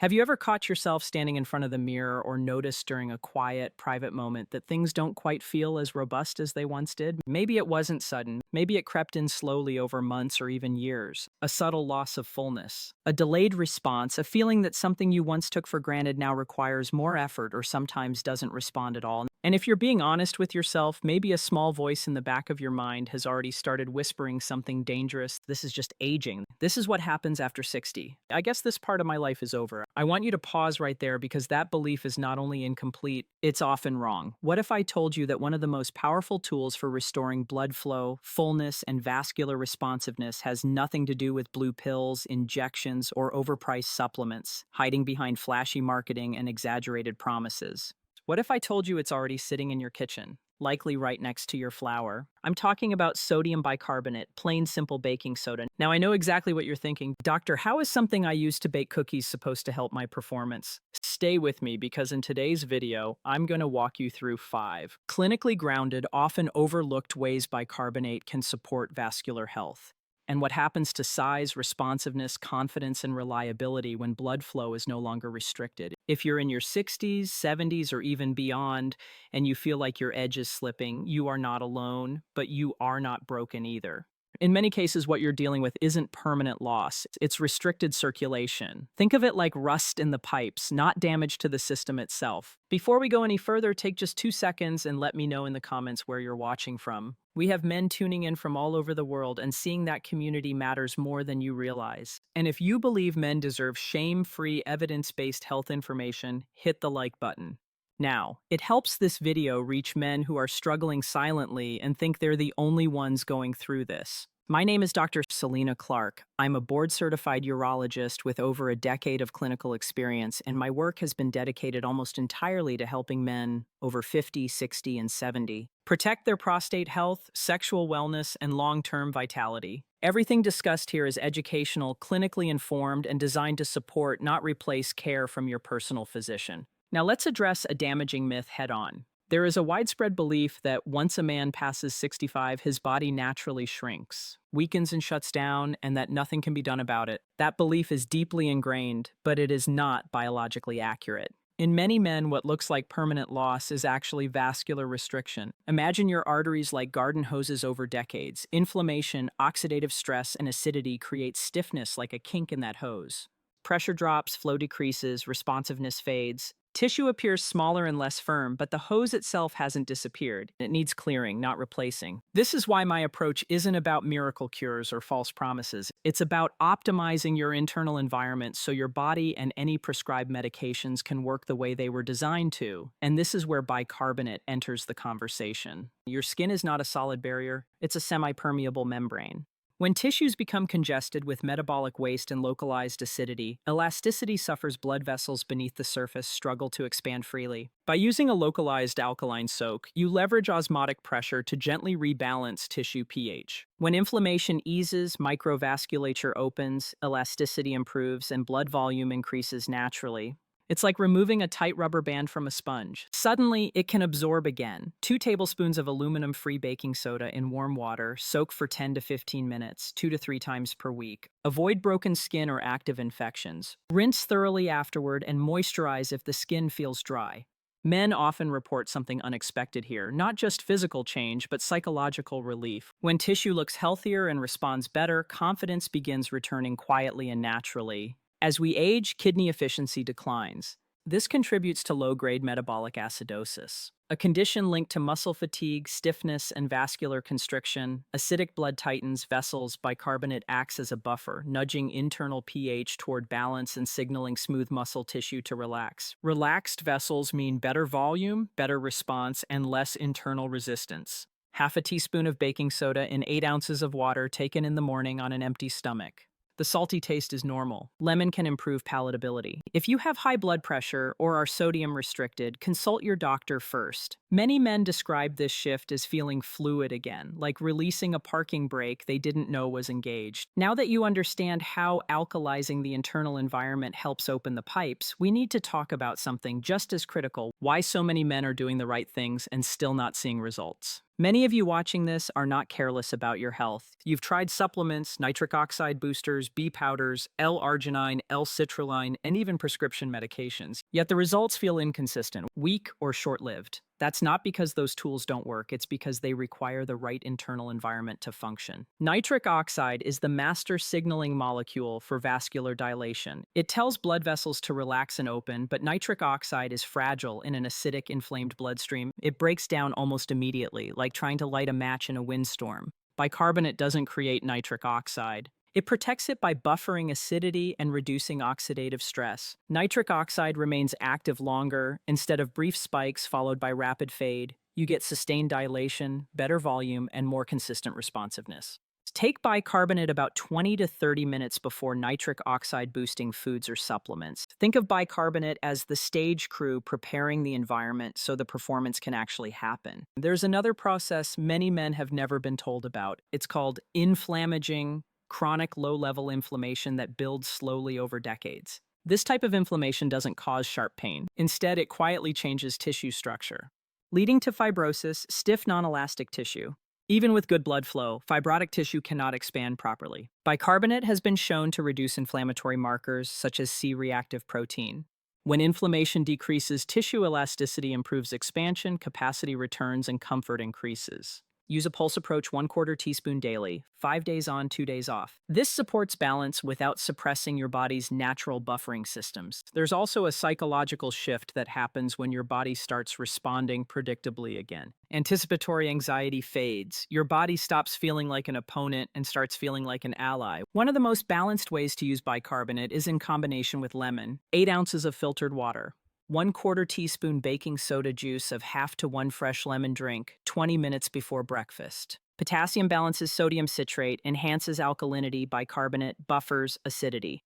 Have you ever caught yourself standing in front of the mirror or noticed during a quiet, private moment that things don't quite feel as robust as they once did? Maybe it wasn't sudden. Maybe it crept in slowly over months or even years. A subtle loss of fullness. A delayed response, a feeling that something you once took for granted now requires more effort or sometimes doesn't respond at all. And if you're being honest with yourself, maybe a small voice in the back of your mind has already started whispering something dangerous. This is just aging. This is what happens after 60. I guess this part of my life is over. I want you to pause right there because that belief is not only incomplete, it's often wrong. What if I told you that one of the most powerful tools for restoring blood flow, fullness, and vascular responsiveness has nothing to do with blue pills, injections, or overpriced supplements, hiding behind flashy marketing and exaggerated promises? What if I told you it's already sitting in your kitchen, likely right next to your flour? I'm talking about sodium bicarbonate, plain simple baking soda. Now, I know exactly what you're thinking. Doctor, how is something I use to bake cookies supposed to help my performance? Stay with me because in today's video, I'm going to walk you through 5 clinically grounded, often overlooked ways bicarbonate can support vascular health, and what happens to size, responsiveness, confidence, and reliability when blood flow is no longer restricted. If you're in your 60s, 70s, or even beyond, and you feel like your edge is slipping, you are not alone, but you are not broken either. In many cases, what you're dealing with isn't permanent loss, it's restricted circulation. Think of it like rust in the pipes, not damage to the system itself. Before we go any further, take just 2 seconds and let me know in the comments where you're watching from. We have men tuning in from all over the world, and seeing that community matters more than you realize. And if you believe men deserve shame-free, evidence-based health information, hit the like button. Now, it helps this video reach men who are struggling silently and think they're the only ones going through this. My name is Dr. Selena Clarke. I'm a board-certified urologist with over a decade of clinical experience, and my work has been dedicated almost entirely to helping men over 50, 60, and 70 protect their prostate health, sexual wellness, and long-term vitality. Everything discussed here is educational, clinically informed, and designed to support, not replace, care from your personal physician. Now let's address a damaging myth head-on. There is a widespread belief that once a man passes 65, his body naturally shrinks, weakens and shuts down, and that nothing can be done about it. That belief is deeply ingrained, but it is not biologically accurate. In many men, what looks like permanent loss is actually vascular restriction. Imagine your arteries like garden hoses over decades. Inflammation, oxidative stress, and acidity create stiffness like a kink in that hose. Pressure drops, flow decreases, responsiveness fades. Tissue appears smaller and less firm, but the hose itself hasn't disappeared. It needs clearing, not replacing. This is why my approach isn't about miracle cures or false promises. It's about optimizing your internal environment so your body and any prescribed medications can work the way they were designed to. And this is where bicarbonate enters the conversation. Your skin is not a solid barrier, it's a semi-permeable membrane. When tissues become congested with metabolic waste and localized acidity, elasticity suffers. Blood vessels beneath the surface struggle to expand freely. By using a localized alkaline soak, you leverage osmotic pressure to gently rebalance tissue pH. When inflammation eases, microvasculature opens, elasticity improves, and blood volume increases naturally. It's like removing a tight rubber band from a sponge. Suddenly, it can absorb again. 2 tablespoons of aluminum-free baking soda in warm water, soak for 10 to 15 minutes, 2 to 3 times per week. Avoid broken skin or active infections. Rinse thoroughly afterward and moisturize if the skin feels dry. Men often report something unexpected here, not just physical change, but psychological relief. When tissue looks healthier and responds better, confidence begins returning quietly and naturally. As we age, kidney efficiency declines. This contributes to low-grade metabolic acidosis, a condition linked to muscle fatigue, stiffness, and vascular constriction. Acidic blood tightens vessels. Bicarbonate acts as a buffer, nudging internal pH toward balance and signaling smooth muscle tissue to relax. Relaxed vessels mean better volume, better response, and less internal resistance. Half a teaspoon of baking soda in 8 ounces of water taken in the morning on an empty stomach. The salty taste is normal. Lemon can improve palatability. If you have high blood pressure or are sodium restricted, consult your doctor first. Many men describe this shift as feeling fluid again, like releasing a parking brake they didn't know was engaged. Now that you understand how alkalizing the internal environment helps open the pipes, we need to talk about something just as critical: why so many men are doing the right things and still not seeing results. Many of you watching this are not careless about your health. You've tried supplements, nitric oxide boosters, B powders, L-arginine, L-citrulline, and even prescription medications. Yet the results feel inconsistent, weak, or short-lived. That's not because those tools don't work, it's because they require the right internal environment to function. Nitric oxide is the master signaling molecule for vascular dilation. It tells blood vessels to relax and open, but nitric oxide is fragile in an acidic, inflamed bloodstream. It breaks down almost immediately, like trying to light a match in a windstorm. Bicarbonate doesn't create nitric oxide. It protects it by buffering acidity and reducing oxidative stress. Nitric oxide remains active longer. Instead of brief spikes followed by rapid fade, you get sustained dilation, better volume, and more consistent responsiveness. Take bicarbonate about 20 to 30 minutes before nitric oxide boosting foods or supplements. Think of bicarbonate as the stage crew preparing the environment so the performance can actually happen. There's another process many men have never been told about. It's called inflammaging, chronic low-level inflammation that builds slowly over decades. This type of inflammation doesn't cause sharp pain. Instead, it quietly changes tissue structure, leading to fibrosis, stiff non-elastic tissue. Even with good blood flow, fibrotic tissue cannot expand properly. Bicarbonate has been shown to reduce inflammatory markers such as C-reactive protein. When inflammation decreases, tissue elasticity improves expansion, capacity returns, and comfort increases. Use a pulse approach 1/4 teaspoon daily, 5 days on, 2 days off. This supports balance without suppressing your body's natural buffering systems. There's also a psychological shift that happens when your body starts responding predictably again. Anticipatory anxiety fades. Your body stops feeling like an opponent and starts feeling like an ally. One of the most balanced ways to use bicarbonate is in combination with lemon, 8 ounces of filtered water. 1/4 teaspoon baking soda juice of half to 1 fresh lemon drink, 20 minutes before breakfast. Potassium balances sodium citrate, enhances alkalinity, bicarbonate, buffers acidity.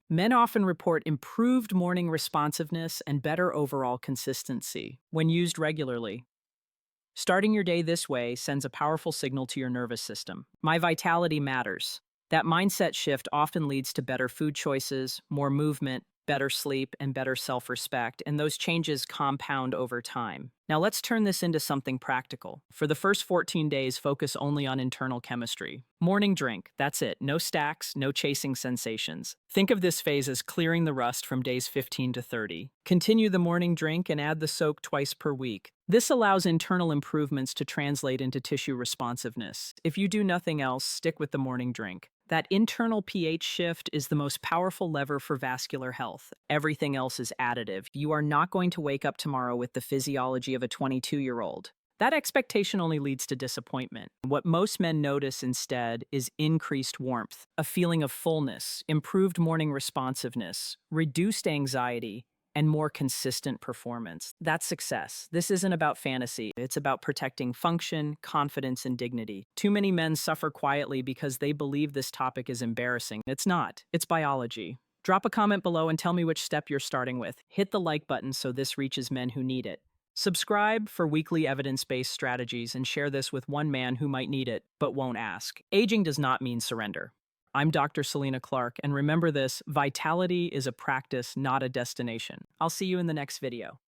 Men often report improved morning responsiveness and better overall consistency when used regularly. Starting your day this way sends a powerful signal to your nervous system. My vitality matters. That mindset shift often leads to better food choices, more movement, better sleep, and better self-respect, and those changes compound over time. Now let's turn this into something practical. For the first 14 days, focus only on internal chemistry. Morning drink, that's it. No stacks, no chasing sensations. Think of this phase as clearing the rust from days 15 to 30. Continue the morning drink and add the soak twice per week. This allows internal improvements to translate into tissue responsiveness. If you do nothing else, stick with the morning drink. That internal pH shift is the most powerful lever for vascular health. Everything else is additive. You are not going to wake up tomorrow with the physiology of a 22-year-old. That expectation only leads to disappointment. What most men notice instead is increased warmth, a feeling of fullness, improved morning responsiveness, reduced anxiety, and more consistent performance. That's success. This isn't about fantasy. It's about protecting function, confidence, and dignity. Too many men suffer quietly because they believe this topic is embarrassing. It's not. It's biology. Drop a comment below and tell me which step you're starting with. Hit the like button so this reaches men who need it. Subscribe for weekly evidence-based strategies and share this with one man who might need it, but won't ask. Aging does not mean surrender. I'm Dr. Selena Clarke, and remember this, vitality is a practice, not a destination. I'll see you in the next video.